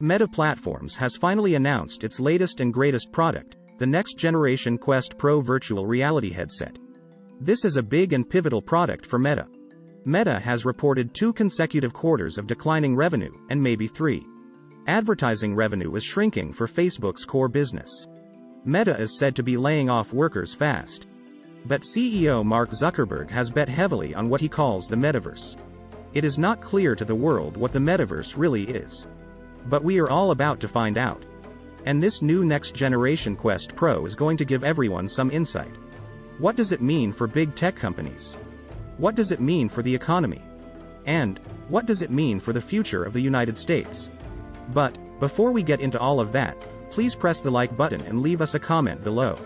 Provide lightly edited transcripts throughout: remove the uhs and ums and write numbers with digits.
Meta Platforms has finally announced its latest and greatest product, the next-generation Quest Pro virtual reality headset. This is a big and pivotal product for Meta. Meta has reported 2 consecutive quarters of declining revenue, and maybe 3. Advertising revenue is shrinking for Facebook's core business. Meta is said to be laying off workers fast. But CEO Mark Zuckerberg has bet heavily on what he calls the Metaverse. It is not clear to the world what the Metaverse really is. But we are all about to find out. And this new next-generation Quest Pro is going to give everyone some insight. What does it mean for big tech companies? What does it mean for the economy? And what does it mean for the future of the United States? But before we get into all of that, please press the like button and leave us a comment below.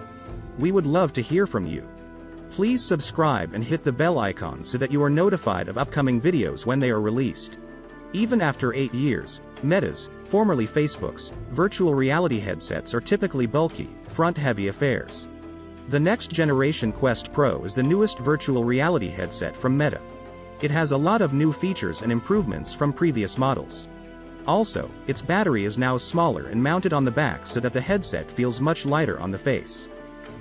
We would love to hear from you. Please subscribe and hit the bell icon so that you are notified of upcoming videos when they are released. Even after 8 years, Meta's, formerly Facebook's, virtual reality headsets are typically bulky, front-heavy affairs. The next-generation Quest Pro is the newest virtual reality headset from Meta. It has a lot of new features and improvements from previous models. Also, its battery is now smaller and mounted on the back so that the headset feels much lighter on the face.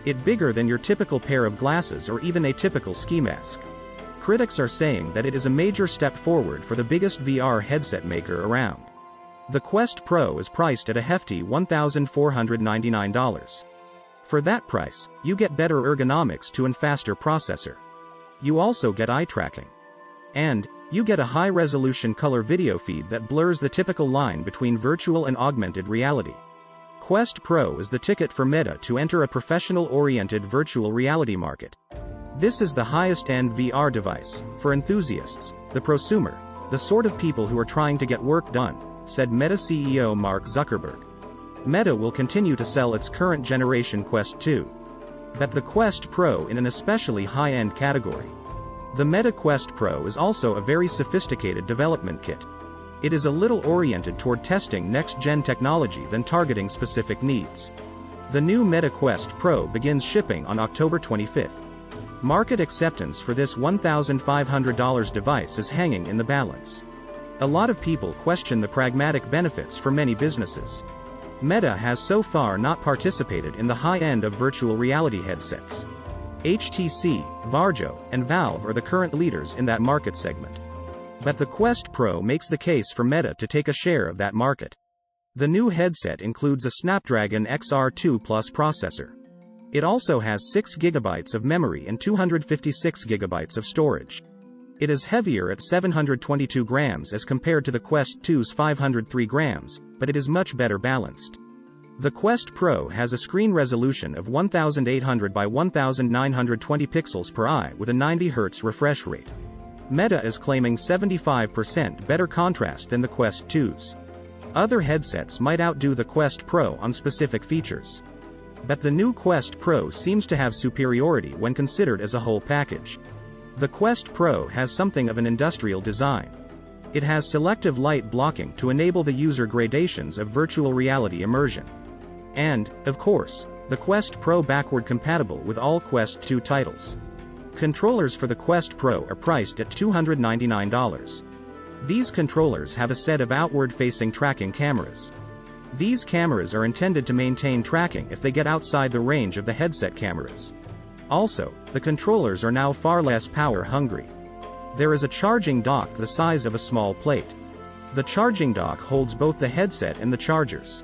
It's bigger than your typical pair of glasses or even a typical ski mask. Critics are saying that it is a major step forward for the biggest VR headset maker around. The Quest Pro is priced at a hefty $1,499. For that price, you get better ergonomics and faster processor. You also get eye tracking. And you get a high-resolution color video feed that blurs the typical line between virtual and augmented reality. Quest Pro is the ticket for Meta to enter a professional-oriented virtual reality market. This is the highest-end VR device, for enthusiasts, the prosumer, the sort of people who are trying to get work done, said Meta CEO Mark Zuckerberg. Meta will continue to sell its current generation Quest 2. But the Quest Pro in an especially high-end category. The Meta Quest Pro is also a very sophisticated development kit. It is a little oriented toward testing next-gen technology than targeting specific needs. The new Meta Quest Pro begins shipping on October 25th. Market acceptance for this $1,500 device is hanging in the balance. A lot of people question the pragmatic benefits for many businesses. Meta has so far not participated in the high end of virtual reality headsets. HTC, Varjo, and Valve are the current leaders in that market segment. But the Quest Pro makes the case for Meta to take a share of that market. The new headset includes a Snapdragon XR2 Plus processor. It also has 6 GB of memory and 256 GB of storage. It is heavier at 722 grams as compared to the Quest 2's 503 grams, but it is much better balanced. The Quest Pro has a screen resolution of 1800 by 1920 pixels per eye with a 90 Hz refresh rate. Meta is claiming 75% better contrast than the Quest 2's. Other headsets might outdo the Quest Pro on specific features. But the new Quest Pro seems to have superiority when considered as a whole package. The Quest Pro has something of an industrial design. It has selective light blocking to enable the user gradations of virtual reality immersion. And, of course, the Quest Pro backward compatible with all Quest 2 titles. Controllers for the Quest Pro are priced at $299. These controllers have a set of outward-facing tracking cameras. These cameras are intended to maintain tracking if they get outside the range of the headset cameras. Also, the controllers are now far less power-hungry. There is a charging dock the size of a small plate. The charging dock holds both the headset and the chargers.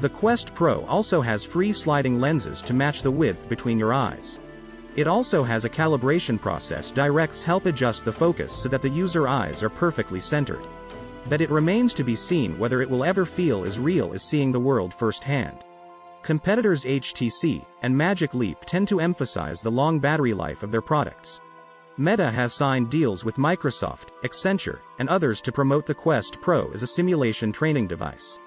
The Quest Pro also has free sliding lenses to match the width between your eyes. It also has a calibration process directs help adjust the focus so that the user eyes are perfectly centered. But it remains to be seen whether it will ever feel as real as seeing the world firsthand. Competitors HTC and Magic Leap tend to emphasize the long battery life of their products. Meta has signed deals with Microsoft, Accenture, and others to promote the Quest Pro as a simulation training device.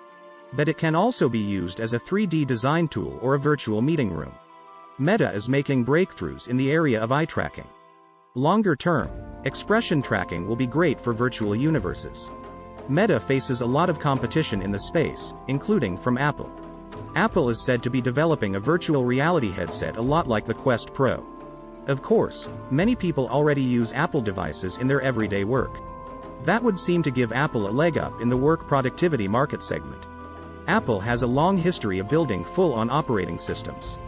But it can also be used as a 3D design tool or a virtual meeting room. Meta is making breakthroughs in the area of eye tracking. Longer term, expression tracking will be great for virtual universes. Meta faces a lot of competition in the space, including from Apple. Apple is said to be developing a virtual reality headset a lot like the Quest Pro. Of course, many people already use Apple devices in their everyday work. That would seem to give Apple a leg up in the work productivity market segment. Apple has a long history of building full-on operating systems.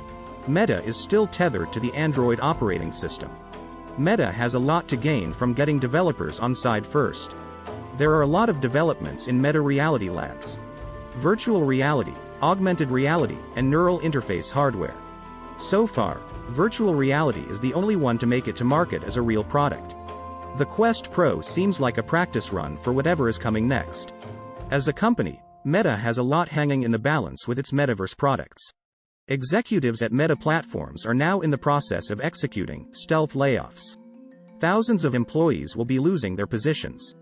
Meta is still tethered to the Android operating system. Meta has a lot to gain from getting developers on side first. There are a lot of developments in Meta Reality Labs. Virtual reality, augmented reality, and neural interface hardware. So far, virtual reality is the only one to make it to market as a real product. The Quest Pro seems like a practice run for whatever is coming next. As a company, Meta has a lot hanging in the balance with its Metaverse products. Executives at Meta Platforms are now in the process of executing stealth layoffs. Thousands of employees will be losing their positions.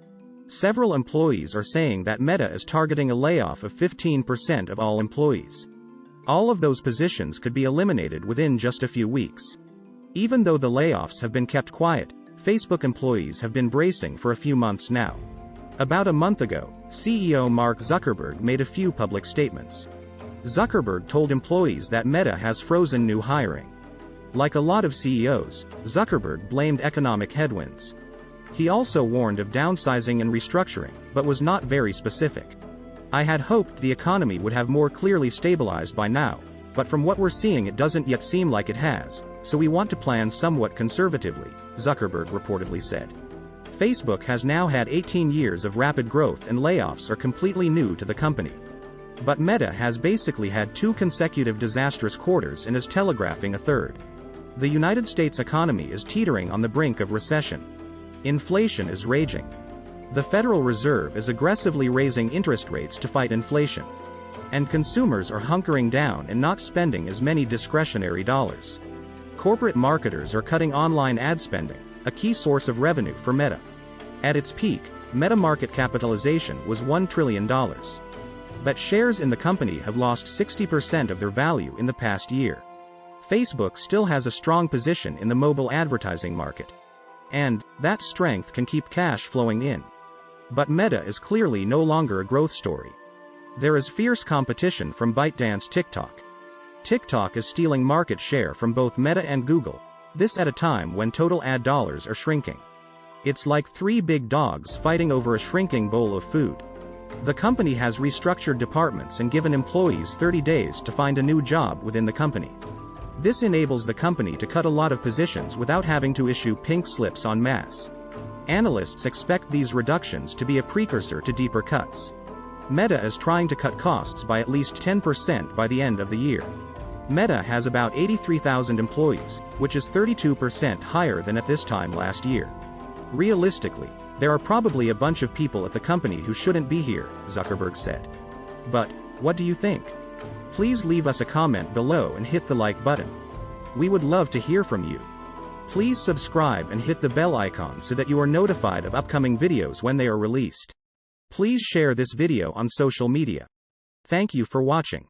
Several employees are saying that Meta is targeting a layoff of 15% of all employees. All of those positions could be eliminated within just a few weeks. Even though the layoffs have been kept quiet, Facebook employees have been bracing for a few months now. About a month ago, CEO Mark Zuckerberg made a few public statements. Zuckerberg told employees that Meta has frozen new hiring. Like a lot of CEOs, Zuckerberg blamed economic headwinds. He also warned of downsizing and restructuring, but was not very specific. I had hoped the economy would have more clearly stabilized by now, but from what we're seeing it doesn't yet seem like it has, so we want to plan somewhat conservatively, Zuckerberg reportedly said. Facebook has now had 18 years of rapid growth and layoffs are completely new to the company. But Meta has basically had 2 consecutive disastrous quarters and is telegraphing a third. The United States economy is teetering on the brink of recession. Inflation is raging. The Federal Reserve is aggressively raising interest rates to fight inflation. And consumers are hunkering down and not spending as many discretionary dollars. Corporate marketers are cutting online ad spending, a key source of revenue for Meta. At its peak, Meta market capitalization was $1 trillion. But shares in the company have lost 60% of their value in the past year. Facebook still has a strong position in the mobile advertising market. And that strength can keep cash flowing in. But Meta is clearly no longer a growth story. There is fierce competition from ByteDance TikTok. TikTok is stealing market share from both Meta and Google, this at a time when total ad dollars are shrinking. It's like 3 big dogs fighting over a shrinking bowl of food. The company has restructured departments and given employees 30 days to find a new job within the company. This enables the company to cut a lot of positions without having to issue pink slips en masse. Analysts expect these reductions to be a precursor to deeper cuts. Meta is trying to cut costs by at least 10% by the end of the year. Meta has about 83,000 employees, which is 32% higher than at this time last year. Realistically, there are probably a bunch of people at the company who shouldn't be here, Zuckerberg said. But what do you think? Please leave us a comment below and hit the like button. We would love to hear from you. Please subscribe and hit the bell icon so that you are notified of upcoming videos when they are released. Please share this video on social media. Thank you for watching.